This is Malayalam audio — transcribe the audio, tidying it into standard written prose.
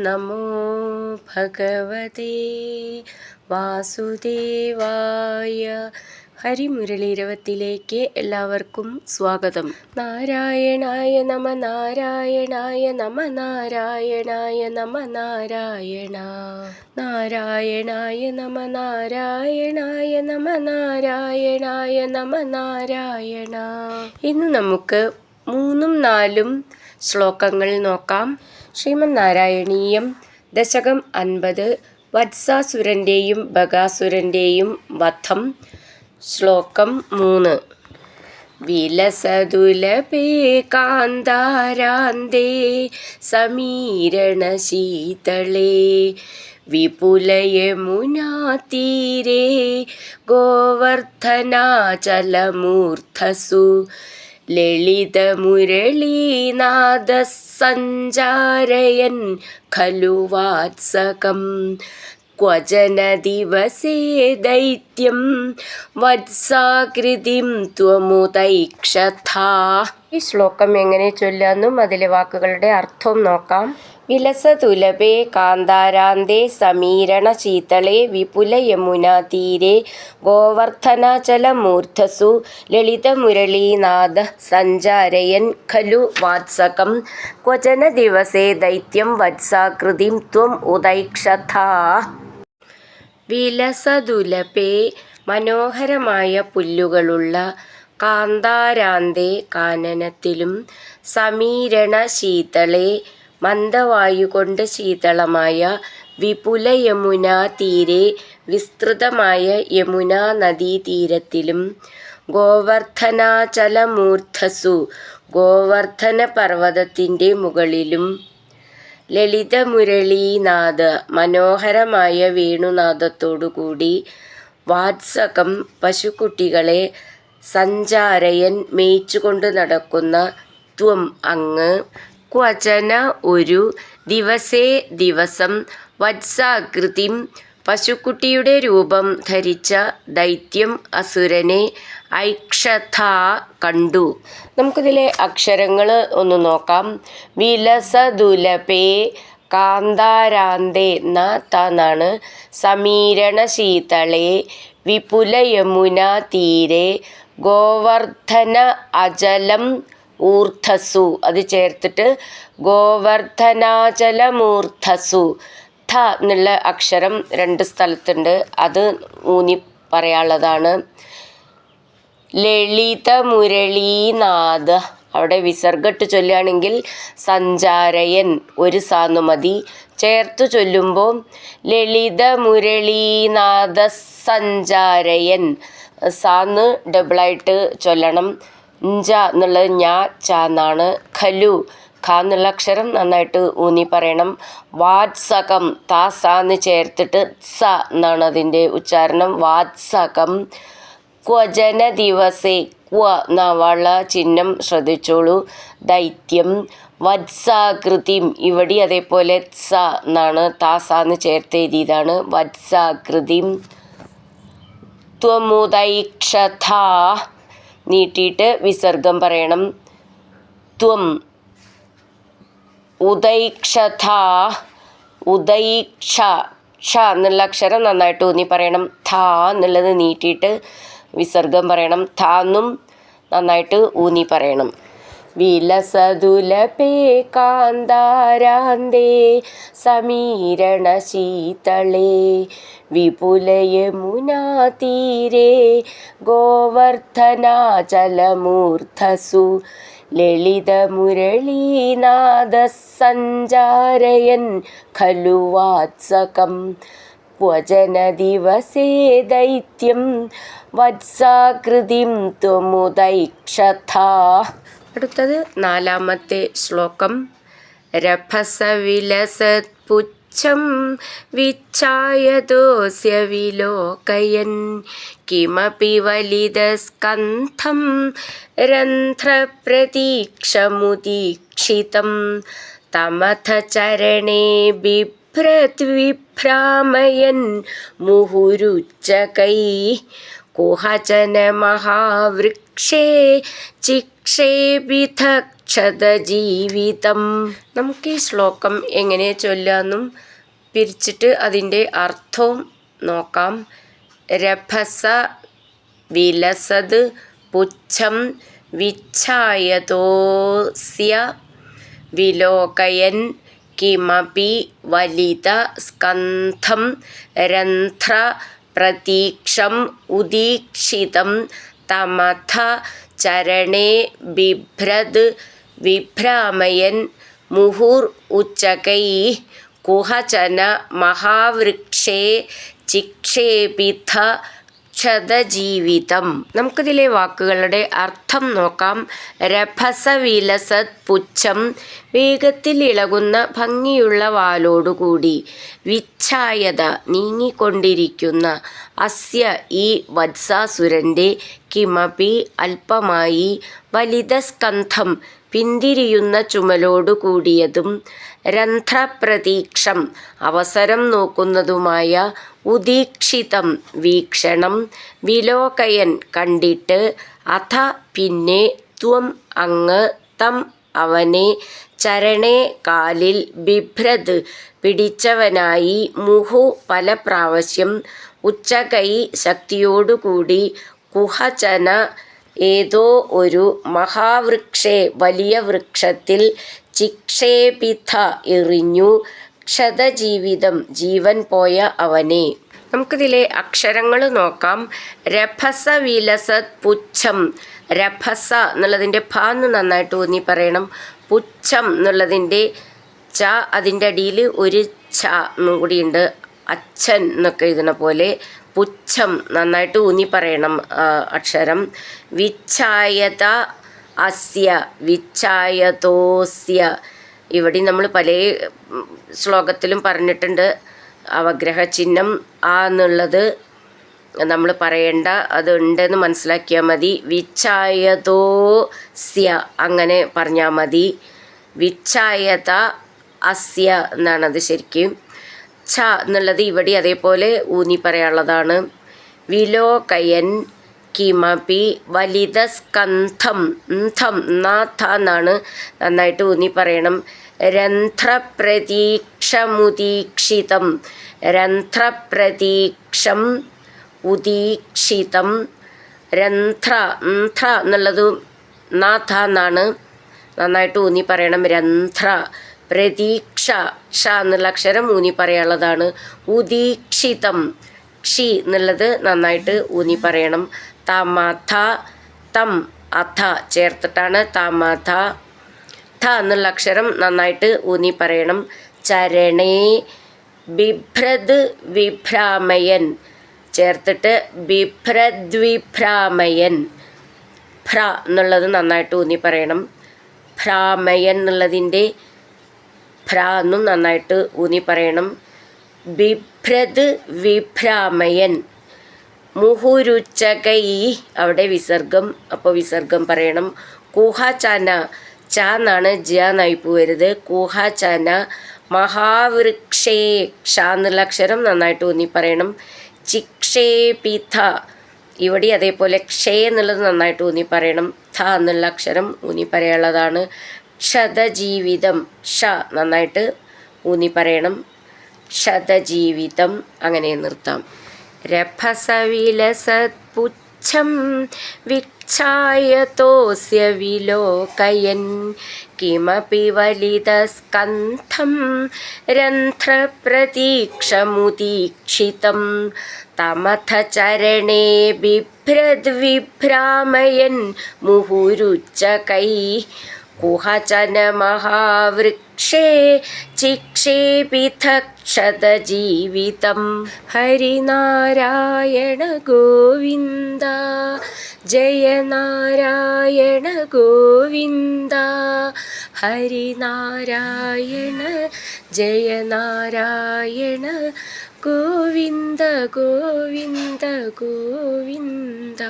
നമോ ഭഗവതേ വാസുദേവായ. ഹരിമുരളീരവത്തിലേക്ക് എല്ലാവർക്കും സ്വാഗതം. നാരായണായ നമ നാരായണായ നമ നാരായണായ നമ നാരായണ നാരായണായ നമ നാരായണായ നമ നാരായണായ നമ നാരായണ. ഇന്ന് നമുക്ക് 3ഉം 4ഉം ശ്ലോകങ്ങൾ നോക്കാം. ശ്രീമന്നാരായണീയം ദശകം 50 വത്സാസുരൻ്റെയും ബകാസുരൻ്റെയും വധം. ശ്ലോകം 3. വിലസതുലപേ കാന്താരാന്തേ സമീരണശീതളേ വിപുലയമുനാതീരേ ഗോവർദ്ധനാചലമൂർധസു ലളിതമുരളീനാദസഞ്ചാരയൻ ഖലു വാത്സകം ക്വചന ദിവസേ ദൈത്യം വത്സാകൃതിം ത്വമുദൈക്ഷഥാ. ഈ ശ്ലോകം എങ്ങനെ ചൊല്ലാന്നും അതിലെ വാക്കുകളുടെ അർത്ഥവും നോക്കാം. വിലസതുലഭേ കാന്താരാന്തേ സമീരണ ശീതളേ വിപുല യമുനാ തീരെ ഗോവർദ്ധനാചലമൂർധസു ലളിതമുരളീനാദ സഞ്ചാരയൻ ഖലു വാത്സകം ക്വചന ദിവസേ ദൈത്യം വത്സാകൃതിം ത്വം ഉദൈക്ഷഥാ. വിലസതുലഭേ മനോഹരമായ പുല്ലുകളുള്ള, കാന്താരാന്തേ കാനനത്തിലും, സമീരണ ശീതളേ മന്ദവായുകൊണ്ട് ശീതളമായ, വിപുല യമുനാ തീരെ വിസ്തൃതമായ യമുനാ നദീതീരത്തിലും, ഗോവർദ്ധനാചലമൂർധസു ഗോവർദ്ധന പർവ്വതത്തിൻ്റെ മുകളിലും, ലളിതമുരളീനാദ മനോഹരമായ വേണുനാദത്തോടുകൂടി, വാത്സകം പശുക്കുട്ടികളെ, സഞ്ചാരയൻ മേയിച്ചുകൊണ്ട് നടക്കുന്ന, ത്വം അങ്ങ്, ക്വചന ഒരു, ദിവസേ ദിവസം, വത്സാകൃതിം പശുക്കുട്ടിയുടെ രൂപം ധരിച്ച ദൈത്യം അസുരനെ, ഐക്ഷഥാ കണ്ടു. നമുക്കിതിലെ അക്ഷരങ്ങൾ ഒന്ന് നോക്കാം. വിലസതുലപേ കാന്താരാന്തേ എന്നാണ്. സമീരണ ശീതളേ വിപുല യമുനാ തീരെ ഗോവർദ്ധന അചലം ഊർധസു, അത് ചേർത്തിട്ട് ഗോവർദ്ധനാചലമൂർധസു. ഥ എന്നുള്ള അക്ഷരം 2 സ്ഥലത്തുണ്ട്, അത് ഊന്നി പറയാനുള്ളതാണ്. ലളിതമുരളീനാദ, അവിടെ വിസർഗട്ട് ചൊല്ലുകയാണെങ്കിൽ സഞ്ചാരയൻ ഒരു സാന്നു മതി. ചേർത്ത് ചൊല്ലുമ്പോൾ ലളിതമുരളീനാദ സഞ്ചാരയൻ, സാന്ന് ഡബിളായിട്ട് ചൊല്ലണം. ഞ്ച എന്നുള്ളത് ഞാ ച എന്നാണ്. ഖലു ഖ എന്നുള്ള അക്ഷരം നന്നായിട്ട് ഊന്നി പറയണം. വാത്സകം താസാന്ന് ചേർത്തിട്ട് സ എന്നാണ് അതിൻ്റെ ഉച്ചാരണം. വാത്സകം ക്വചന ദിവസേ, ക്വ എന്ന വള ചിഹ്നം ശ്രദ്ധിച്ചോളൂ. ദൈത്യം വത്സാകൃതിം, ഇവിടെ അതേപോലെ സ എന്നാണ്, താസാന്ന് ചേർത്ത് എഴുതിയതാണ്. വത്സാകൃതിം ത്വമുദൈക്ഷഥാ, നീട്ടിയിട്ട് വിസർഗം പറയണം. ത്വം ഉദൈക്ഷഥാ, ഉദൈക്ഷ ക്ഷ എന്നുള്ള അക്ഷരം നന്നായിട്ട് ഊന്നി പറയണം. ഥ എന്നുള്ളത് നീട്ടിയിട്ട് വിസർഗം പറയണം. ഥ എന്നും നന്നായിട്ട് ഊന്നി പറയണം. വിലസതുലപേ കാന്താരാന്തേ സമീരണ ശീതളേ വിപുല യമുനാ തീരെ ഗോവർദ്ധനാചലമൂർധസു ലളിതമുരളീനാദ സഞ്ചാരയൻ ഖലു വാത്സകം ക്വചന ദിവസേ ദൈത്യം വത്സാകൃതിം ത്വമുദൈക്ഷഥാ. അടുത്തത് 4ാമത്തെ ശ്ലോകം. രഭസവിലസത് പുച്ഛം വിച്ഛായതോസ്യ വിലോകയൻ കിമപി വലിതസ്കന്ധം രന്ധ്രപ്രതീക്ഷമുദീക്ഷിതം തമഥ ചരണേ ബിഭ്രദ്വിഭ്രാമയൻ മുഹുരുച്ചകൈ കുഹചന മഹാവൃക്ഷേ ചിക്ഷേപിതക്ഷതജീവിതം. നമുക്ക് ഈ ശ്ലോകം എങ്ങനെ ചൊല്ലാമെന്നും പിരിച്ചിട്ട് അതിൻ്റെ അർത്ഥവും നോക്കാം. രഭസ വിലസത് പുച്ഛം വിച്ഛായതോസ്യ വിലോകയൻ കിമപി വലിത സ്കന്ധം രന്ധ്ര പ്രതീക്ഷം ഉദീക്ഷിതം തമഥ ചരണേ ബിഭ്രത് വിഭ്രാമയൻ മുഹുർ ഉച്ചകൈ കുഹചന മഹാവൃക്ഷേ ചിക്ഷേപിത ക്ഷതജീവിതം. നമുക്കിതിലെ വാക്കുകളുടെ അർത്ഥം നോക്കാം. രഭസവിലസത് പുച്ഛം, വേഗത്തിൽ ഇളകുന്ന ഭംഗിയുള്ള വാലോടുകൂടി. വിച്ഛായത, നീങ്ങിക്കൊണ്ടിരിക്കുന്ന. അസ്യ, ഈ വത്സാസുരൻ്റെ. കിമപി, അല്പമായി. വലിതസ്കന്ധം, പിന്തിരിയുന്ന ചുമലോടു കൂടിയതും. രന്ധ്രപ്രതീക്ഷം, അവസരം നോക്കുന്നതുമായ. ഉദീക്ഷിതം, വീക്ഷണം. വിലോകയൻ, കണ്ടിട്ട്. അഥ, പിന്നെ. ത്വം, അങ്ങ്. തം, അവനെ. ചരണേ, കാലിൽ. ബിഭ്രത്, പിടിച്ചവനായി. മുഹു, പല പ്രാവശ്യം. ഉച്ചകൈ, ശക്തിയോടുകൂടി. കുഹചന, ഏതോ ഒരു. മഹാവൃക്ഷേ, വലിയ വൃക്ഷത്തിൽ. ചിക്ഷേപിത, എറിഞ്ഞു. ക്ഷതജീവിതം, ജീവൻ പോയ അവനെ. നമുക്കിതിലെ അക്ഷരങ്ങൾ നോക്കാം. രഭസവിലസത് പുച്ഛം. രഭസ എന്നുള്ളതിൻ്റെ ഭ എന്ന് നന്നായിട്ട് ഊന്നി പറയണം. പുച്ഛം എന്നുള്ളതിൻ്റെ ച, അതിൻ്റെ അടിയിൽ ഒരു ഛ എന്നും കൂടിയുണ്ട്. അച്ഛൻ എന്നൊക്കെ എഴുതുന്ന പോലെ. പുച്ഛം, നന്നായിട്ട് ഊന്നി പറയണം അക്ഷരം. വിച്ഛായത അസ്യ, വിച്ഛായതോസ്യ. ഇവിടെ നമ്മൾ പല ശ്ലോകത്തിലും പറഞ്ഞിട്ടുണ്ട്. അവഗ്രഹ ചിഹ്നം ആ എന്നുള്ളത് നമ്മൾ പറയേണ്ട, അത് ഉണ്ടെന്ന് മനസ്സിലാക്കിയാൽ മതി. വിച്ഛായതോസ്യ അങ്ങനെ പറഞ്ഞാൽ മതി. വിച്ഛായത അസ്യ എന്നാണത് ശരിക്കും. ഛ എന്നുള്ളത് ഇവിടെ അതേപോലെ ഊന്നി പറയാനുള്ളതാണ്. വിലോകയൻ കിമപി വലിതസ്കന്ധം. ന്ധം, നാഥ എന്നാണ്, നന്നായിട്ട് ഊന്നി പറയണം. രന്ധ്രപ്രതീക്ഷമുദീക്ഷിതം. രന്ധ്രപ്രതീക്ഷം ഉദീക്ഷിതം. രന്ധ്ര, ന്ധ്ര എന്നുള്ളത് നാഥ എന്നാണ്, നന്നായിട്ട് ഊന്നി പറയണം. രന്ധ്ര. പ്രതീക്ഷ, ക്ഷ എന്നുള്ള അക്ഷരം ഊന്നി പറയാനുള്ളതാണ്. ഉദീക്ഷിതം, ക്ഷി എന്നുള്ളത് നന്നായിട്ട് ഊന്നി പറയണം. തമഥ, തം, അഥ ചേർത്തിട്ടാണ് തമഥ. ഥ എന്നുള്ള അക്ഷരം നന്നായിട്ട് ഊന്നി പറയണം. ചരണേ ബിഭ്രത് വിഭ്രാമയൻ ചേർത്തിട്ട് ബിഭ്രദ്വിഭ്രാമയൻ. ഭ്ര എന്നുള്ളത് നന്നായിട്ട് ഊന്നി പറയണം. ഭ്രാമയൻ എന്നുള്ളതിൻ്റെ ഭ്ര എന്നും നന്നായിട്ട് ഊന്നി പറയണം. ബിഭ്രത് വിഭ്രാമയൻ. മുഹുരുച്ചകൈ, അവിടെ വിസർഗം, അപ്പോൾ വിസർഗം പറയണം. കുഹചന, ച എന്നാണ് ജ എന്നായി പോവരുത്. കുഹചന മഹാവൃക്ഷേ, ക്ഷ എന്നുള്ള അക്ഷരം നന്നായിട്ട് ഊന്നി പറയണം. ചിക്ഷേപിത, ഇവിടെ അതേപോലെ ക്ഷേ എന്നുള്ളത് നന്നായിട്ട് ഊന്നി പറയണം. ഥ എന്നുള്ള അക്ഷരം ഊന്നി പറയാനുള്ളതാണ്. ക്ഷതജീവിതം, ക്ഷ നന്നായിട്ട് ഊന്നി പറയണം. ക്ഷതജീവിതം അങ്ങനെ നിർത്താം. രഭസവിലസത് പുച്ഛം വിച്ഛായതോസ്യ വിലോകയൻ കിമപി വലിതസ്കന്ധം രന്ധ്രപ്രതീക്ഷമുദീക്ഷിതം തമഥ ചരണേ ബിഭ്രദ്വിഭ്രാമയൻ മുഹുരുച്ചകൈ കുഹചന മഹാവൃക്ഷേ ചിക്ഷേപിതക്ഷതജീവിതം. ഹരിനാരായണ ഗോവിന്ദ ജയ നാരായണ ഗോവിന്ദ. ഹരിനാരായണ ജയ നാരായണ ഗോവിന്ദ ഗോവിന്ദ ഗോവിന്ദ.